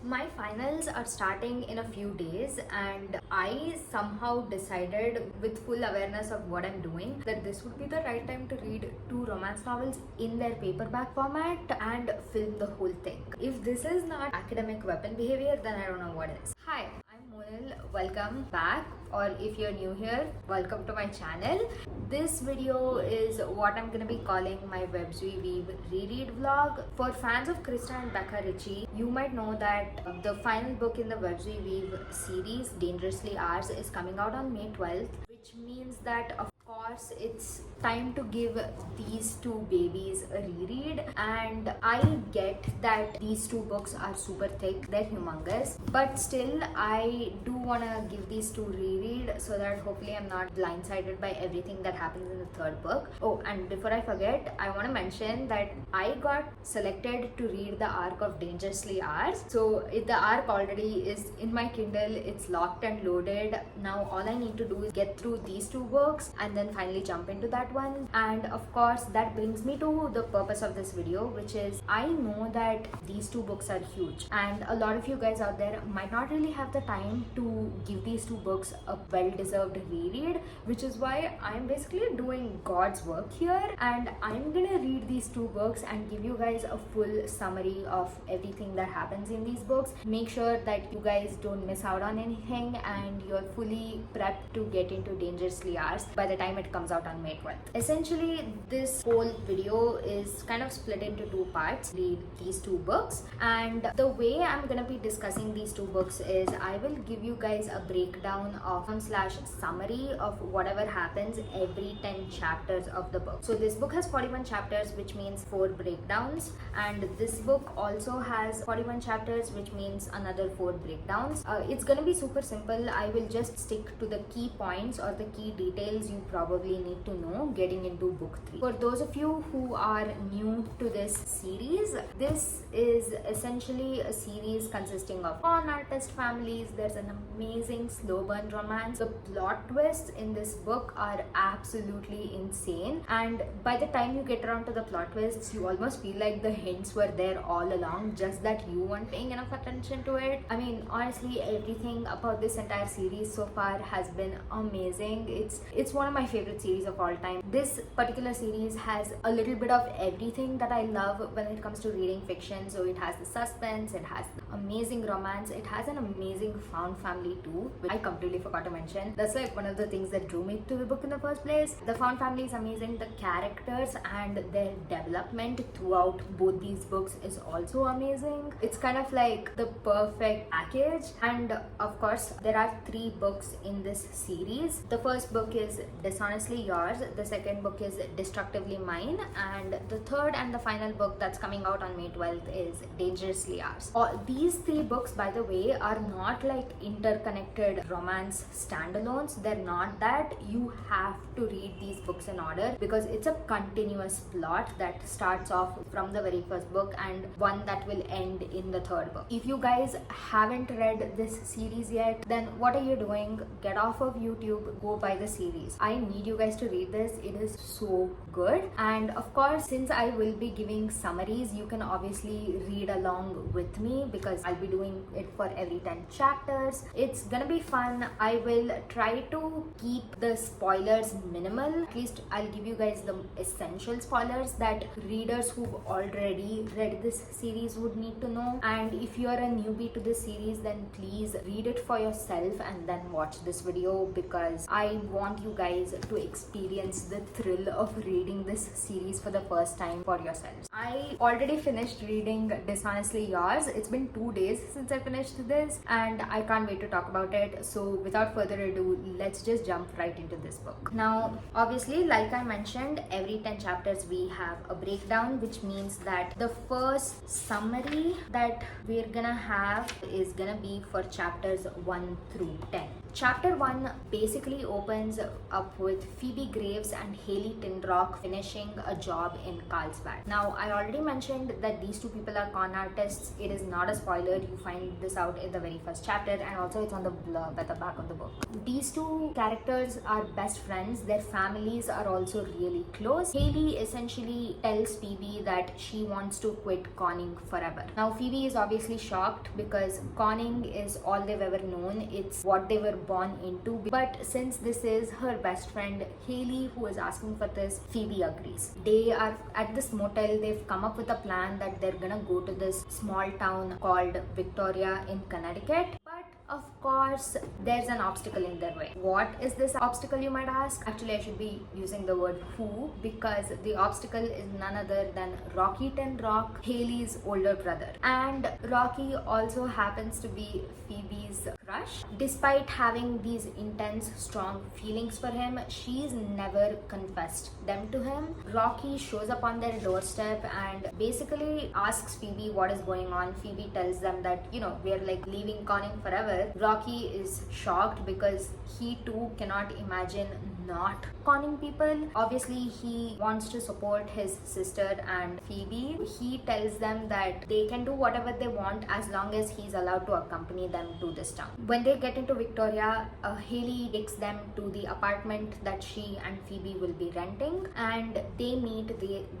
My finals are starting in a few days, and I somehow decided, with full awareness of what I'm doing, that this would be the right time to read 2 romance novels in their paperback format and film the whole thing. If this is not academic weapon behavior, then I don't know what is. Hi, I'm Monil. Welcome back, or if you're new here, welcome to my channel. This video is what I'm gonna be calling my Webswe Weave reread vlog. For fans of Krista and Becca Ritchie, you might know that the final book in the Webswe Weave series, Dangerously Ours, is coming out on May 12th, which means that of course it's time to give these two babies a reread. And I get that these two books are super thick, they're humongous, but still I do want to give these two reread so that hopefully I'm not blindsided by everything that happens in the third book. Oh, and before I forget, I want to mention that I got selected to read the arc of Dangerously Ours. So if the arc already is in my Kindle, it's locked and loaded. Now all I need to do is get through these two books and then finally jump into that one. And of course that brings me to the purpose of this video, which is I know that these two books are huge and a lot of you guys out there might not really have the time to give these two books a well-deserved reread, which is why I'm basically doing God's work here, and I'm gonna read these two books and give you guys a full summary of everything that happens in these books. Make sure that you guys don't miss out on anything and you're fully prepped to get into Dangerously Ours by the time it comes out on May 12th. Essentially, this whole video is kind of split into two parts. Read these two books, and the way I'm gonna be discussing these two books is I will give you guys a breakdown of /summary of whatever happens every 10 chapters of the book. So this book has 41 chapters, which means 4 breakdowns, and this book also has 41 chapters, which means another 4 breakdowns. It's gonna be super simple. I will just stick to the key points or the key details you probably need to know getting into book 3. For those of you who are new to this series, this is essentially a series consisting of con artist families. There's an amazing slow burn romance. The plot twists in this book are absolutely insane, and by the time you get around to the plot twists, you almost feel like the hints were there all along, just that you weren't paying enough attention to it. I mean, honestly, everything about this entire series so far has been amazing. It's one of my favorite series of all time. This particular series has a little bit of everything that I love when it comes to reading fiction. So it has the suspense, it has amazing romance, it has an amazing found family too, which I completely forgot to mention. That's like one of the things that drew me to the book in the first place. The found family is amazing. The characters and their development throughout both these books is also amazing. It's kind of like the perfect package. And of course, there are 3 books in this series. The first book is Dishonestly Yours, the second book is Destructively Mine, and the third and the final book that's coming out on May 12th is Dangerously Ours. These 3 books, by the way, are not like interconnected romance standalones. They're not that. You have to read these books in order because it's a continuous plot that starts off from the very first book and one that will end in the third book. If you guys haven't read this series yet, then what are you doing? Get off of YouTube, go buy the series. I need you guys to read this. It is so good. And of course, since I will be giving summaries, you can obviously read along with me because I'll be doing it for every 10 chapters. It's gonna be fun. I will try to keep the spoilers minimal. At least I'll give you guys the essential spoilers that readers who've already read this series would need to know. And if you're a newbie to this series, then please read it for yourself and then watch this video, because I want you guys to experience the thrill of reading this series for the first time for yourselves. I already finished reading Dishonestly Yours. It's been 2 days since I finished this and I can't wait to talk about it. So without further ado, let's just jump right into this book. Now, obviously, like I mentioned, every 10 chapters we have a breakdown, which means that the first summary that we're gonna have is gonna be for chapters 1 through 10. Chapter 1 basically opens up with with Phoebe Graves and Haley Tinrock finishing a job in Carlsbad. Now, I already mentioned that these two people are con artists. It is not a spoiler. You find this out in the very first chapter, and also it's on the blurb at the back of the book. These two characters are best friends. Their families are also really close. Haley essentially tells Phoebe that she wants to quit conning forever. Now, Phoebe is obviously shocked because conning is all they've ever known. It's what they were born into. But since this is her best friend Haley who is asking for this, Phoebe agrees. They are at this motel. They've come up with a plan that they're gonna go to this small town called Victoria in Connecticut. But of course, there's an obstacle in their way. What is this obstacle, you might ask? Actually, I should be using the word who, because the obstacle is none other than Rocky Tinrock, Haley's older brother. And Rocky also happens to be Phoebe's crush. Despite having these intense, strong feelings for him, she's never confessed them to him. Rocky shows up on their doorstep and basically asks Phoebe what is going on. Phoebe tells them that, we're like leaving conning forever. Rocky is shocked because he too cannot imagine not conning people. Obviously, he wants to support his sister and Phoebe. He tells them that they can do whatever they want as long as he's allowed to accompany them to this town. When they get into Victoria, Haley takes them to the apartment that she and Phoebe will be renting, and they meet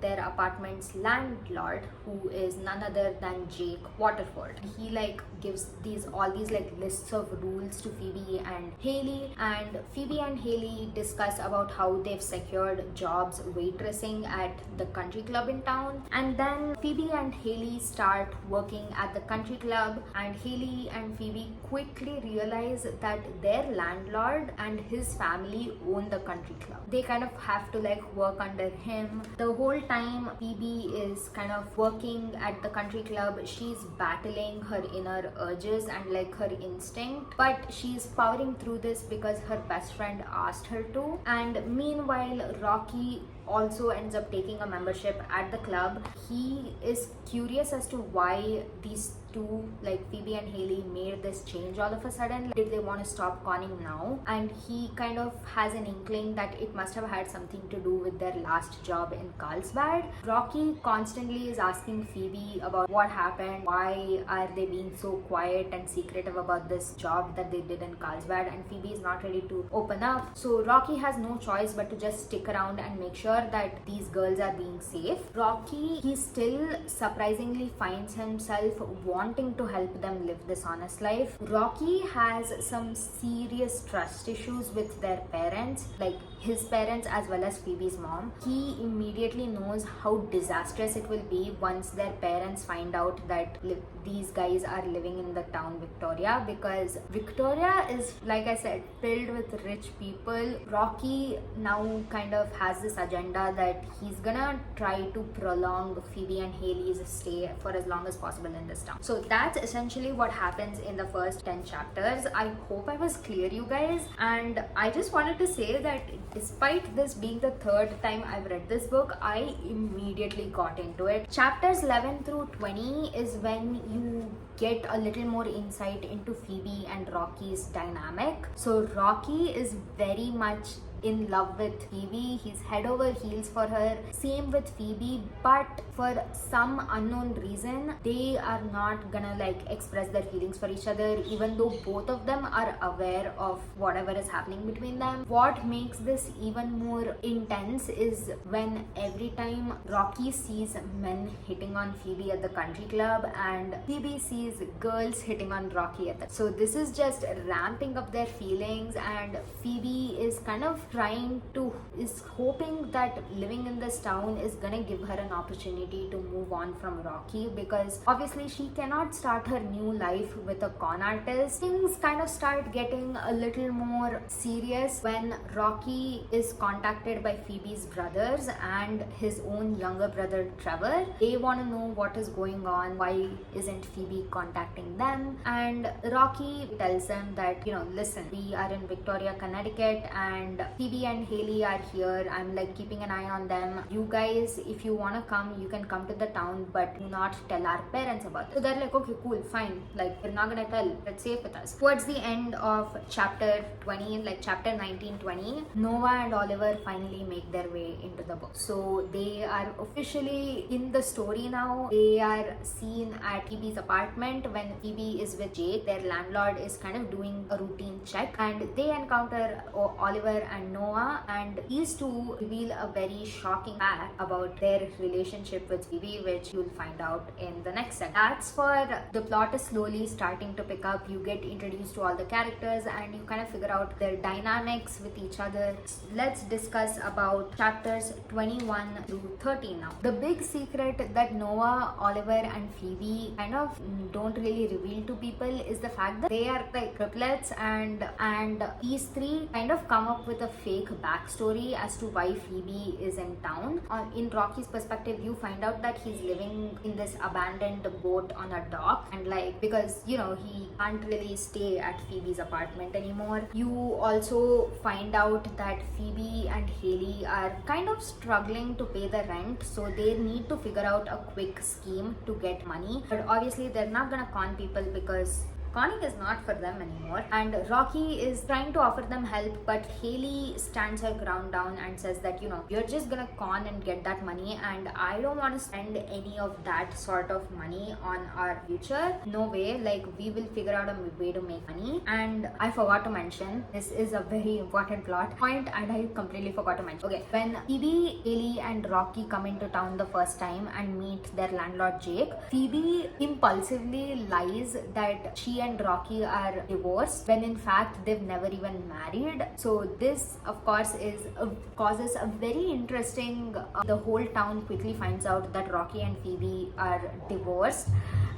their apartment's landlord, who is none other than Jake Waterford. He gives all these lists of rules to Phoebe and Haley, and Phoebe and Haley discuss about how they've secured jobs waitressing at the country club in town. And then Phoebe and Haley start working at the country club, and Haley and Phoebe quickly realize that their landlord and his family own the country club. They kind of have to work under him. The whole time Phoebe is kind of working at the country club, she's battling her inner urges and her instinct, but she's powering through this because her best friend asked her to. And meanwhile, Rocky also ends up taking a membership at the club. He is curious as to why these two, Phoebe and Haley, made this change all of a sudden. Did they want to stop conning now? And he kind of has an inkling that it must have had something to do with their last job in Carlsbad. Rocky constantly is asking Phoebe about what happened, why are they being so quiet and secretive about this job that they did in Carlsbad, and Phoebe is not ready to open up. So Rocky has no choice but to just stick around and make sure that these girls are being safe. Rocky, he still surprisingly finds himself wanting to help them live this honest life. Rocky has some serious trust issues with their parents, his parents as well as Phoebe's mom. He immediately knows how disastrous it will be once their parents find out that these guys are living in the town Victoria, because Victoria is, like I said, filled with rich people. Rocky now kind of has this agenda that he's gonna try to prolong Phoebe and Haley's stay for as long as possible in this town. So that's essentially what happens in the first 10 chapters. I hope I was clear, you guys. And I just wanted to say that despite this being the third time I've read this book, I immediately got into it. Chapters 11 through 20 is when you get a little more insight into Phoebe and Rocky's dynamic. So Rocky is very much in love with Phoebe. He's head over heels for her. Same with Phoebe, but for some unknown reason, they are not gonna express their feelings for each other, even though both of them are aware of whatever is happening between them. What makes this even more intense is when every time Rocky sees men hitting on Phoebe at the country club and Phoebe sees girls hitting on Rocky at the... So this is just ramping up their feelings, and Phoebe is kind of hoping that living in this town is gonna give her an opportunity to move on from Rocky, because obviously she cannot start her new life with a con artist. Things kind of start getting a little more serious when Rocky is contacted by Phoebe's brothers and his own younger brother Trevor. They want to know what is going on, why isn't Phoebe contacting them, and Rocky tells them that, listen, we are in Victoria, Connecticut, and Phoebe and Haley are here. I'm like keeping an eye on them. You guys, if you want to come, you can come to the town, but do not tell our parents about it. So they're like, okay, cool, fine, like we're not gonna tell, it's safe with us. Towards the end of chapter 20, like chapter 19-20, Noah and Oliver finally make their way into the book. So they are officially in the story now. They are seen at Phoebe's apartment when Phoebe is with Jake. Their landlord is kind of doing a routine check, and they encounter Oliver and Noah, and these two reveal a very shocking fact about their relationship with Phoebe, which you'll find out in the next segment. That's for the plot is slowly starting to pick up. You get introduced to all the characters and you kind of figure out their dynamics with each other. Let's discuss about chapters 21 through 30 now. The big secret that Noah, Oliver, and Phoebe kind of don't really reveal to people is the fact that they are like triplets, and these three kind of come up with a fake backstory as to why Phoebe is in town. In Rocky's perspective, you find out that he's living in this abandoned boat on a dock, and like because he can't really stay at Phoebe's apartment anymore. You also find out that Phoebe and Haley are kind of struggling to pay the rent, so they need to figure out a quick scheme to get money, but obviously they're not gonna con people because conning is not for them anymore, and Rocky is trying to offer them help, but Haley stands her ground down and says that you're just gonna con and get that money, and I don't want to spend any of that sort of money on our future. No way, like we will figure out a way to make money. And I forgot to mention, this is a very important plot point and I completely forgot to mention. Okay, when Phoebe, Haley, and Rocky come into town the first time and meet their landlord Jake, Phoebe impulsively lies that she and Rocky are divorced when in fact they've never even married. So this of course causes a very interesting the whole town quickly finds out that Rocky and Phoebe are divorced,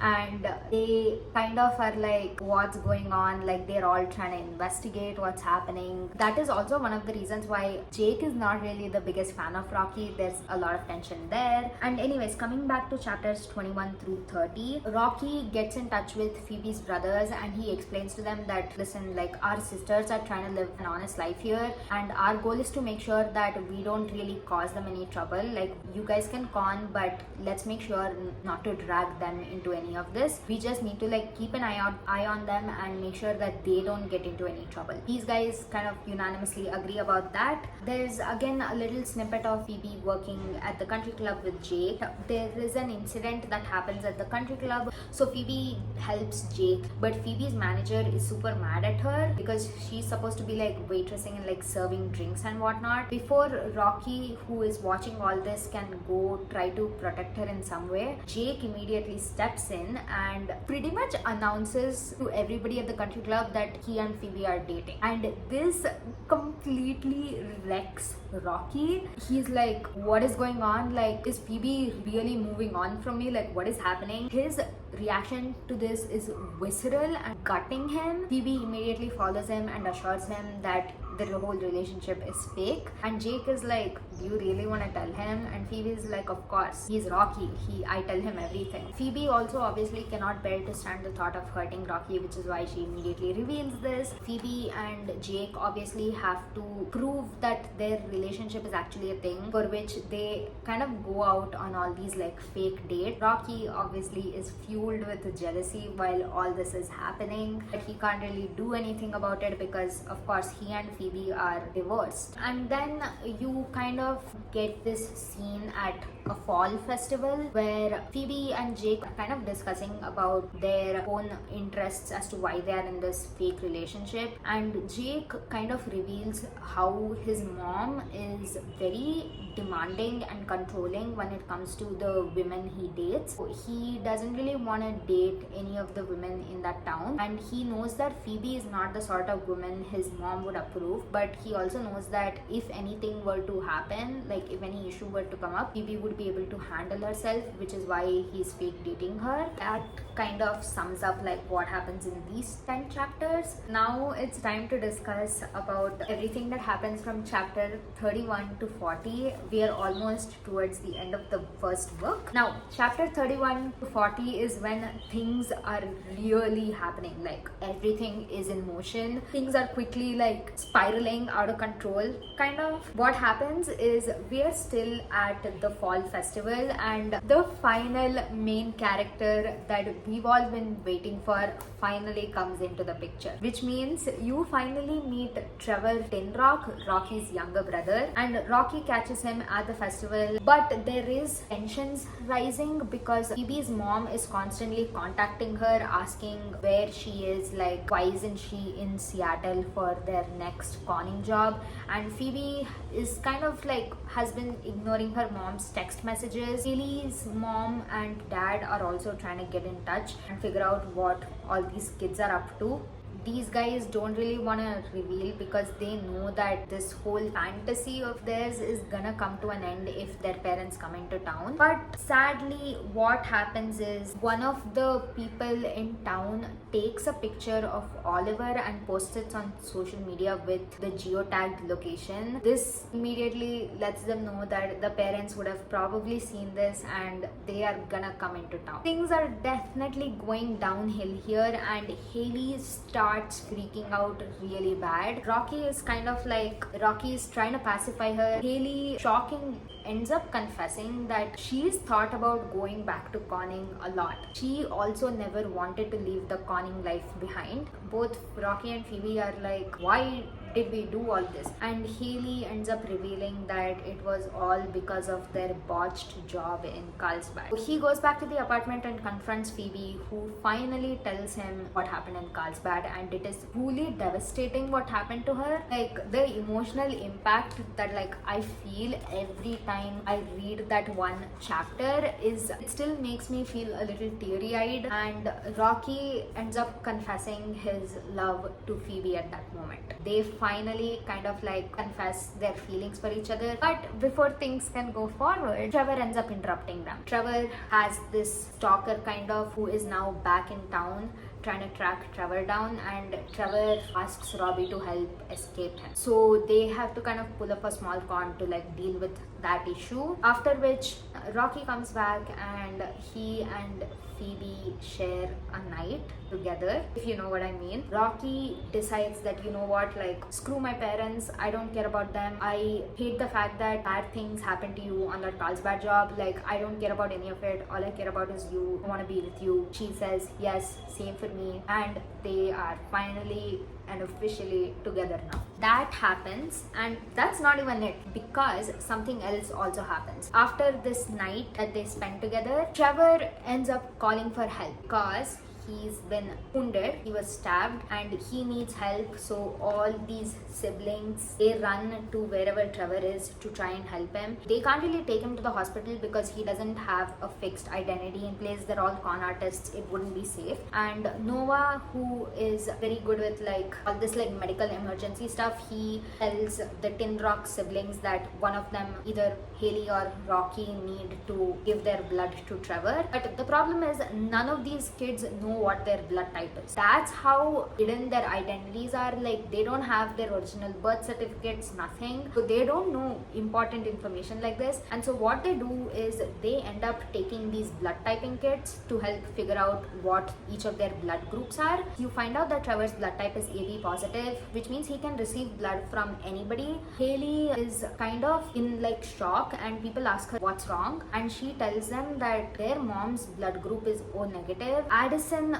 and they kind of are like, what's going on? Like they're all trying to investigate what's happening. That is also one of the reasons why Jake is not really the biggest fan of Rocky. There's a lot of tension there. And anyways, coming back to chapters 21 through 30, Rocky gets in touch with Phoebe's brothers and he explains to them that, listen, like our sisters are trying to live an honest life here, and our goal is to make sure that we don't really cause them any trouble. Like you guys can con, but let's make sure not to drag them into any of this. We just need to like keep an eye on them and make sure that they don't get into any trouble. These guys kind of unanimously agree about that. There's again a little snippet of Phoebe working at the country club with Jake. There is an incident that happens at the country club, so Phoebe helps Jake, but Phoebe's manager is super mad at her because she's supposed to be like waitressing and like serving drinks and whatnot. Before Rocky, who is watching all this, can go try to protect her in some way, Jake immediately steps in and pretty much announces to everybody at the country club that he and Phoebe are dating, and this completely wrecks Rocky. He's like, what is going on? Like, is Phoebe really moving on from me? Like, what is happening? His reaction to this is visceral and gutting him. Phoebe immediately follows him and assures him that the whole relationship is fake, and Jake is like, do you really want to tell him? And Phoebe is like, of course, he's Rocky, I tell him everything. Phoebe also obviously cannot bear to stand the thought of hurting Rocky, which is why she immediately reveals this. Phoebe and Jake obviously have to prove that their relationship is actually a thing, for which they kind of go out on all these like fake dates. Rocky obviously is fueled with jealousy while all this is happening, but he can't really do anything about it because of course he and Phoebe are divorced. And then you kind of get this scene at a fall festival where Phoebe and Jake are kind of discussing about their own interests as to why they are in this fake relationship, and Jake kind of reveals how his mom is very demanding and controlling when it comes to the women he dates. He doesn't really want to date any of the women in that town, and he knows that Phoebe is not the sort of woman his mom would approve. proof, but he also knows that if anything were to happen, like if any issue were to come up, Phoebe would be able to handle herself, which is why he's fake dating her. That kind of sums up like what happens in these 10 chapters. Now it's time to discuss about everything that happens from chapter 31 to 40. We are almost towards the end of the first book. Now chapter 31 to 40 is when things are really happening, like everything is in motion, things are quickly like spiraling out of control kind of. What happens is we are still at the fall festival, and the final main character that we've all been waiting for finally comes into the picture, which means you finally meet Trevor Tinrock, Rocky's younger brother, and Rocky catches him at the festival, but there is tensions rising because Phoebe's mom is constantly contacting her asking where she is, like why isn't she in Seattle for their next conning job, and Phoebe is kind of like has been ignoring her mom's text messages. Haley's mom and dad are also trying to get in touch and figure out what all these kids are up to. These guys don't really want to reveal because they know that this whole fantasy of theirs is gonna come to an end if their parents come into town. But sadly, what happens is one of the people in town takes a picture of Oliver and posts it on social media with the geotagged location. This immediately lets them know that the parents would have probably seen this and they are gonna come into town. Things are definitely going downhill here, and Haley starts freaking out really bad. Rocky is trying to pacify her. Haley, shocking, ends up confessing that she's thought about going back to conning a lot. She also never wanted to leave the conning life behind. Both Rocky and Phoebe are like, why did we do all this? And Haley ends up revealing that it was all because of their botched job in Carlsbad. So he goes back to the apartment and confronts Phoebe, who finally tells him what happened in Carlsbad, and it is truly devastating what happened to her. Like the emotional impact that like I feel every time I read that one chapter is, it still makes me feel a little teary-eyed, and Rocky ends up confessing his love to Phoebe at that moment. They finally kind of like confess their feelings for each other, but before things can go forward, Trevor ends up interrupting them. Trevor has this stalker kind of who is now back in town trying to track Trevor down, and Trevor asks Robbie to help escape him. So they have to kind of pull up a small con to like deal with that issue. After which Rocky comes back and he and Phoebe share a night together, if you know what I mean. Rocky decides that, you know what, like screw my parents, I don't care about them, I hate the fact that bad things happen to you on that Carlsbad job, like I don't care about any of it, all I care about is you, I want to be with you. She says yes, same for me, and they are finally and officially together now. That happens, and that's not even it, because something else also happens. After this night that they spend together, Trevor ends up calling for help because he's been wounded, he was stabbed, and he needs help. So all these siblings, they run to wherever Trevor is to try and help him. They can't really take him to the hospital because he doesn't have a fixed identity in place. They're all con artists, it wouldn't be safe. And Noah, who is very good with like all this like medical emergency stuff, he tells the Tinrock siblings that one of them, either Haley or Rocky, need to give their blood to Trevor. But the problem is none of these kids know what their blood type is. That's how hidden their identities are. Like they don't have their original birth certificates, nothing. So they don't know important information like this. And so what they do is they end up taking these blood typing kits to help figure out what each of their blood groups are. You find out that Trevor's blood type is AB positive, which means he can receive blood from anybody. Haley is kind of in like shock, and people ask her what's wrong, and she tells them that their mom's blood group is O negative.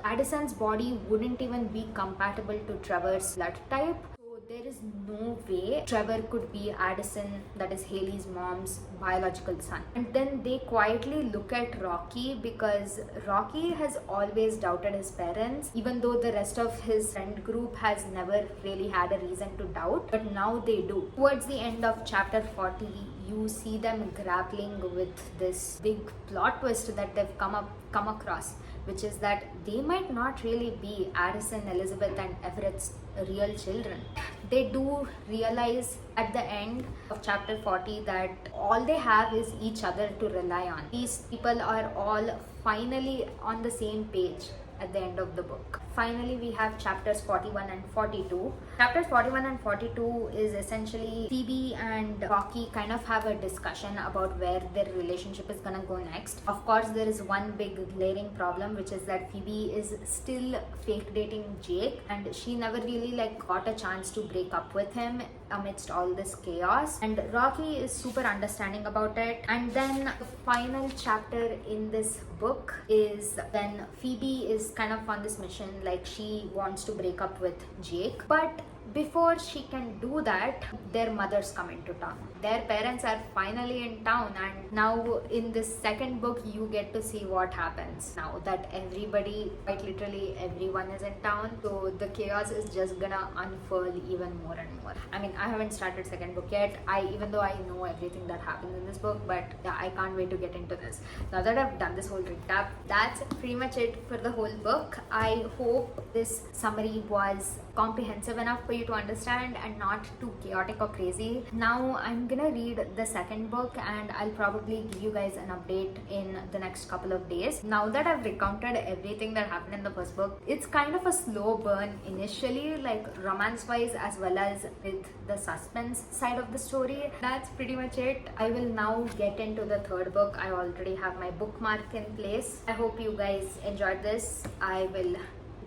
Addison's body wouldn't even be compatible to Trevor's blood type. So there is no way Trevor could be Addison, that is Haley's mom's biological son. And then they quietly look at Rocky, because Rocky has always doubted his parents, even though the rest of his friend group has never really had a reason to doubt, but now they do. Towards the end of chapter 40, you see them grappling with this big plot twist that they've come across, which is that they might not really be Addison, Elizabeth, and Everett's real children. they do realize at the end of chapter 40 that all they have is each other to rely on. These people are all finally on the same page at the end of the book. Finally, we have chapters 41 and 42. Chapters 41 and 42 is essentially Phoebe and Rocky kind of have a discussion about where their relationship is gonna go next. Of course, there is one big glaring problem, which is that Phoebe is still fake dating Jake, and she never really got a chance to break up with him amidst all this chaos, and Rocky is super understanding about it. And then the final chapter in this book is when Phoebe is kind of on this mission, she wants to break up with Jake, but before she can do that, their mothers come into town. Their parents are finally in town, and now in this second book you get to see what happens now that everybody, quite literally everyone, is in town. So the chaos is just gonna unfurl even more and more. I mean, I haven't started second book yet, even though I know everything that happens in this book, but yeah, I can't wait to get into this. Now that I've done this whole recap, that's pretty much it for the whole book. I hope this summary was comprehensive enough for you to understand and not too chaotic or crazy. Now I'm gonna read the second book, and I'll probably give you guys an update in the next couple of days. Now that I've recounted everything that happened in the first book, it's kind of a slow burn initially, romance wise as well as with the suspense side of the story. That's pretty much it. I will now get into the third book. I already have my bookmark in place. I hope you guys enjoyed this. I will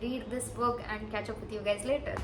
read this book and catch up with you guys later.